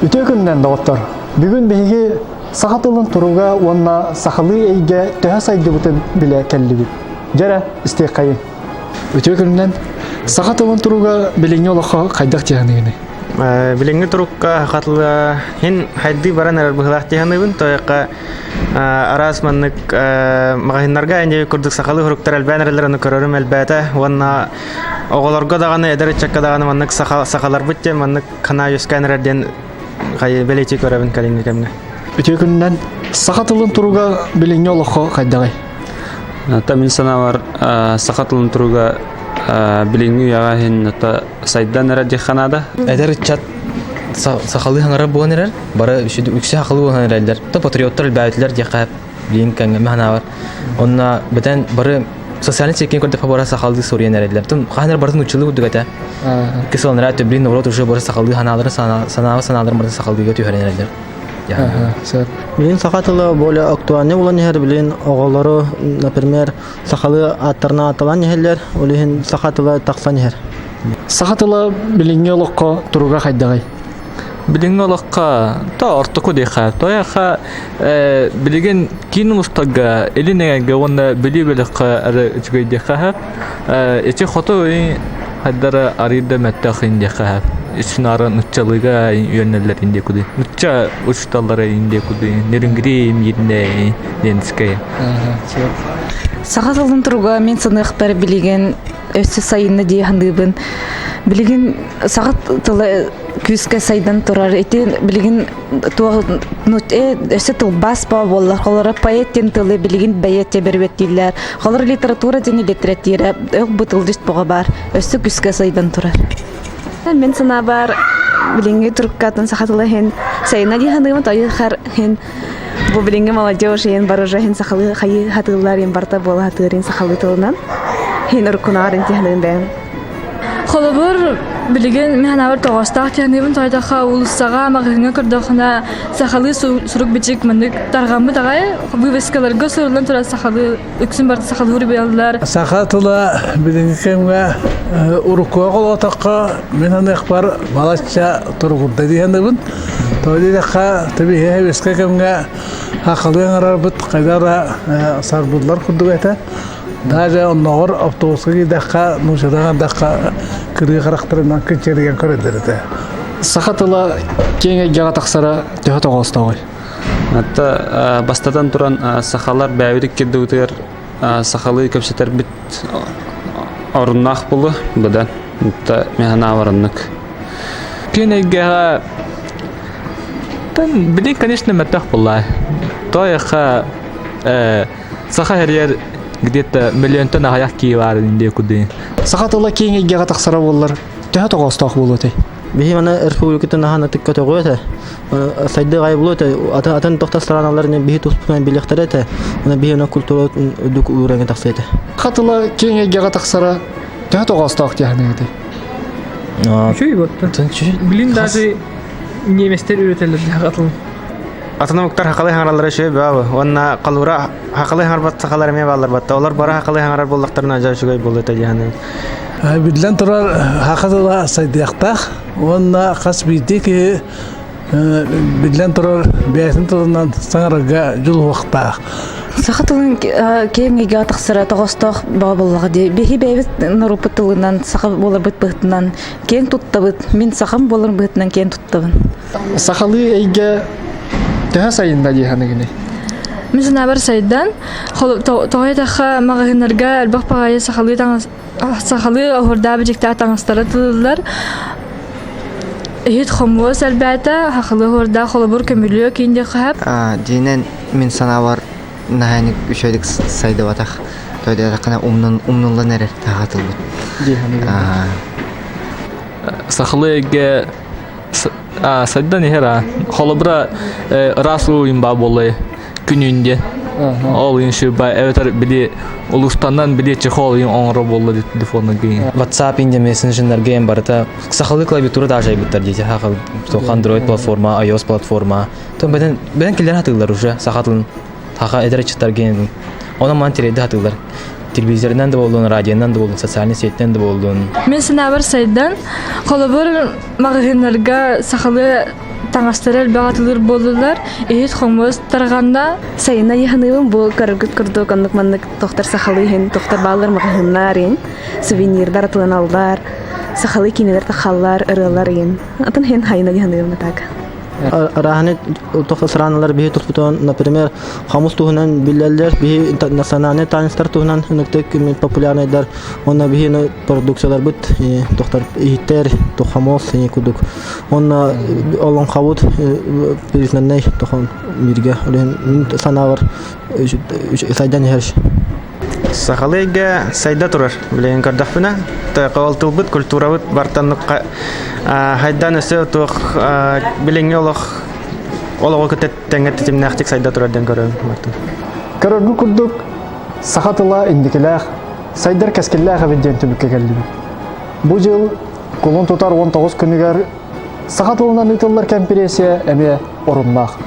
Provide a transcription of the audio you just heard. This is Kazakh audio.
Үтөкүнден доктор. Бүгүн биги Саха тылын туруга онна сахалы эйге төһө сайдыбытын биле келлибит. Жара истек кайын. Үтөкүнден Саха тылын туруга билеңе олохо кайдак жаһаныгыны. Билеңе турукка хатылы хин хайды баран арар быхлах жаһаныбын тояка арас маннык магазиннарга энде курдук сахалы хуруктар албанерлерин көрөрүм албата. Онна оголорго даганы эдер чакка даганы маннык сахалар бутте маннык кана юсканерден кай белечи көрөбүн калинге кемне. Үтөкүнден Саха тылын туруга билеңе олохо кайдагай. Тамил санавар Саха тылын туруга билеңе яга хин ата сайдан ради ханада. Эдер чат сахалы ханара буонер бара үксе хакылы буонерлер. Та патриоттар бәйтләр дикап билең кәнгәме ханавар. Онна бетен бары социаль сеткен көрдө фабора сахалды сорьенерлер. Тум ханар барын учылы будыгата. Кесонра төбрин норот уже бары сахалды ханалары саналары бары сахалдыга төһәренерлер. Билин Саха тылы более актуальны булан һәр билин оголлары, например, сахалы аттарына аталан һәлләр, улин Саха тылы таксан һәр. Саха тылы билеңе олохко туруга кайдагай. Билеңе олохка та ортоку дейха. Тояха билеген кин мустага элинеге онда билибелека ары үчгөй дейха. Эче хото хаддара арида маттахин дейха. Ичнара нучалыга йөннелер инде куди. Нуча учталлары инде куди. Нерингрим йидне денская. Саха тылын туруга мен сынык бер билеген өсө сайынны дияндыбын. Билеген саха тылы күскә сайдан турар. Эти билеген өсө тыл баспа боллар. Холора поэттен тылы билеген бәйетте бербеттиләр. Холор литература дене литература ök бутылдыш бога бар. Өсө күскә сайдан турар. Мен сана бар билинге турккатын сахатылы хен сайына дияндыбын тайхар хен бу билинге молодежь хен бар уже хен сахалы хай хатылар ен барта бола хатырын сахалы тылынан хен уркунарын дияндыбын. Холобор билеген механавар тоғастақ тияндыбын тайдаха улуссаға мағыңа көрдіғына сахалы сурук бичик мандык тарғамы тағай вывескаларга сұрылан тұра сахалы үксін барты сахалы ұры бейалылар. Саха тыла билинге кемге урукуа қолатаққа мен анық бар балача тұрғырда дияндыбын. Тойдеққа таби хевеске кемге хақылын арар бұт қайдара сарбудлар күрдік әті. Даже онногор автобусқа кидаққа нушадаған даққа кіргі қарақтарынан кінчерген көрелдерді. Саха тыла кеңе яға тақсара төһө тоғыстауғай. Атта бастадан туран сахалар бәйвидик кирдігітер сахалы көпсетер бит орыннақ бұлы бұдан. Атта механа варыннык. Кенегеға білін, конечно, мәттақ бұлай. Тойаға саха әрер где-то миллионтон аяк киевар инде куды. Саха тыла кеңе яға тақсара боллар төһө тоғыстауғы болу өтей. Бихи мана Өрөспүүбүлүкэтээॻи хана тикка тогуэте. Сайды гай булуэте. Атын тохта страналарны бихи туспуган билехтерете. Уна бихи на культура дук ураңы таксыйты. Хатыла кеңе яға тақсара төһө тоғыстауғы тияһыныгыты. Чүй бутта. Билин даже неместер үйрөтелер хатыл. Атына муктар хакалы хаңаралары шөй бабы. Онна калура хакалы хаңарбат сахалар эме балар батта. Олар бара хакалы хаңарар боллактарына ажа шугай болду тажаны. Бидлен турар хакыла сайдыяқтақ. Онна қас бейдеки бидлен турар бәйтін турынан саңарага жыл уақытақ. Саха тылын кеңе яға тақсара тоғыстауғы бага боллаға де. Бехи бәйбіт нұрупы тылынан саха болар бұт бұтынан кен туттабыт. Мен сахам болар бұтынан кен туттабын. Сахалы әйге төһө сайында дияһыныгыны. Мен сана бар сайдан тоғайтаға мағағынарға әлбақ бағайы сахалы охурда бежектер таңыстары тылылар. Эхит хомуыз әлбәті хақылы охурда холобур көмілі кейінде қағап. Дейінен мен сана бар нағайник үшөйдік сайды батақ. Тойда қана умнулы нәрер тағатылды. Сахалы әйге сайдан ехера холобура расу имба болы күнінде. Ол инши ба эветер били улустандан били чехол ин оңро болду телефонна ген. WhatsApp инде мессенджерлер ген барта. Сахалы клавиатура да ажай биттер дите. Хакыл Android платформа, iOS платформа. То беден килер хатылар уже сахатын. Хака эдерчтер ген. Ona mantirede hatırlar. Televizyondan da oldun, radyodan da oldun, sosyal sitetten de oldun. Men sınavlar saydan, kolabor magazinlarga sahalı таңастырар бағатылыр болдылар. Эхит хомос тарғанда Сайына яһаныбын бу көргөт курдук аннык маннык тохтар сахалыйын, тохтар балар магыннарын, сувенирдар тылын алдар, сахалы кинелер тахаллар, ырылар ин. Атын хен хайына яһаныбын так. Раханет тохсаранлар бихи тухтун, например, хамус туһунан билеллер бихи национальный таныстар туһунан нуктек популярныйдар. Онна бихи продукциялар бут, тохтар ихтер, тохамос кудук. Онна олон хавут признанный тохон мирге. Олен санавар сайдан herş. Сахалыйга сайда турар. Билен кардахпына. Тaqawaltılbıt культурабыт бартанныкка хайдан өсө тух билеңе олого көтөттеңе тимнактик сайда турардан көрөм. Көрөргү курдук сахатыла индикелах сайдар кескеллах абиден түбүккө келди. Бу жыл колон тутар 19 күнүгөр сахатылынан ытыллар кэмпириэнсийэҕэ эме оруннах.